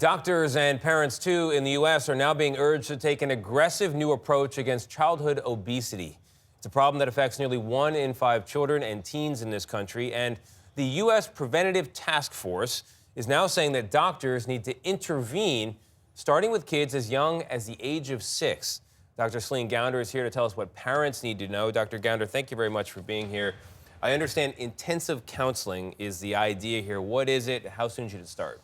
Doctors and parents, too, in the U.S. are now being urged to take an aggressive new approach against childhood obesity. It's a problem that affects nearly 1 in 5 children and teens in this country, and the U.S. Preventative Task Force is now saying that doctors need to intervene, starting with kids as young as the age of 6. Dr. Celine Gounder is here to tell us what parents need to know. Dr. Gounder, thank you very much for being here. I understand intensive counseling is the idea here. What is it? How soon should it start?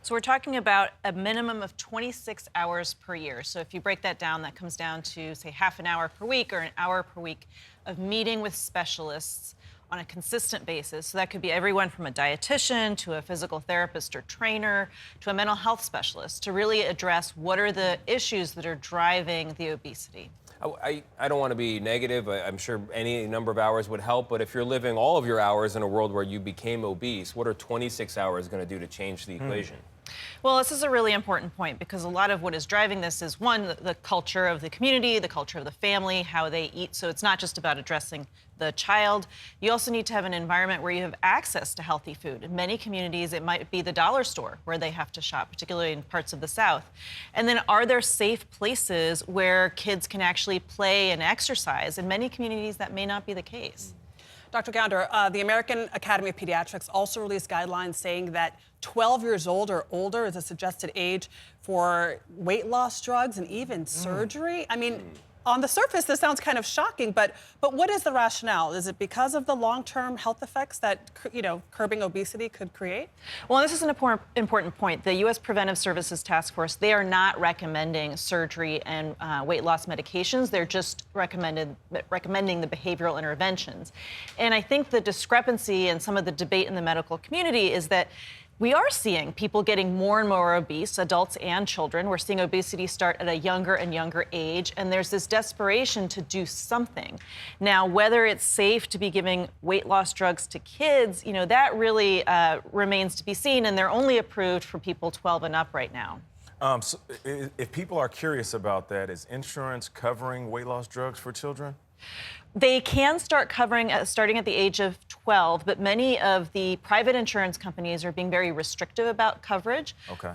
So we're talking about a minimum of 26 hours per year. So if you break that down, that comes down to, say, half an hour per week or an hour per week of meeting with specialists on a consistent basis. So that could be everyone from a dietitian to a physical therapist or trainer to a mental health specialist to really address what are the issues that are driving the obesity. I don't want to be negative. I'm sure any number of hours would help, but if you're living all of your hours in a world where you became obese, what are 26 hours going to do to change the equation? Well, this is a really important point because a lot of what is driving this is, one, the culture of the community, the culture of the family, how they eat. So it's not just about addressing the child. You also need to have an environment where you have access to healthy food. In many communities, it might be the dollar store where they have to shop, particularly in parts of the South. And then are there safe places where kids can actually play and exercise? In many communities, that may not be the case. Dr. Gounder, the American Academy of Pediatrics also released guidelines saying that 12 years old or older is a suggested age for weight loss drugs and even surgery. I mean, on the surface, this sounds kind of shocking, but what is the rationale? Is it because of the long-term health effects that, curbing obesity could create? Well, this is an important point. The U.S. Preventive Services Task Force, they are not recommending surgery and weight loss medications. They're just recommending the behavioral interventions. And I think the discrepancy and some of the debate in the medical community is that we are seeing people getting more and more obese, adults and children. We're seeing obesity start at a younger and younger age, and there's this desperation to do something. Now, whether it's safe to be giving weight loss drugs to kids, that really remains to be seen, and they're only approved for people 12 and up right now. So if people are curious about that, is insurance covering weight loss drugs for children? They can start covering starting at the age of 12, but many of the private insurance companies are being very restrictive about coverage. Okay.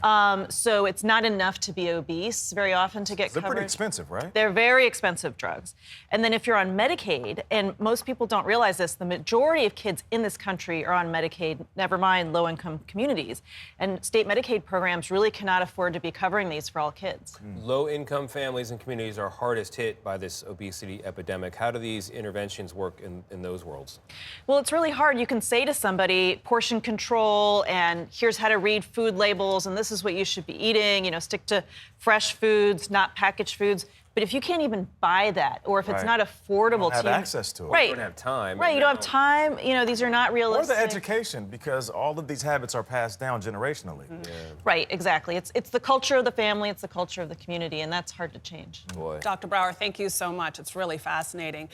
So it's not enough to be obese very often to get They're coverage. pretty expensive, right? They're very expensive drugs. And then if you're on Medicaid, and most people don't realize this, the majority of kids in this country are on Medicaid, never mind low-income communities. And state Medicaid programs really cannot afford to be covering these for all kids. Low-income families and communities are hardest hit by this obesity epidemic. How do these interventions work in those worlds? Well, it's really hard. You can say to somebody, portion control, and here's how to read food labels, and this is what you should be eating, stick to fresh foods, not packaged foods. But if you can't even buy that, or if it's not affordable to you... have access to it. Right. You don't have time. Right, you don't have time. These are not realistic. Or the education, because all of these habits are passed down generationally. Yeah. Right, exactly. It's the culture of the family, it's the culture of the community, and that's hard to change. Boy. Dr. Brower, thank you so much. It's really fascinating.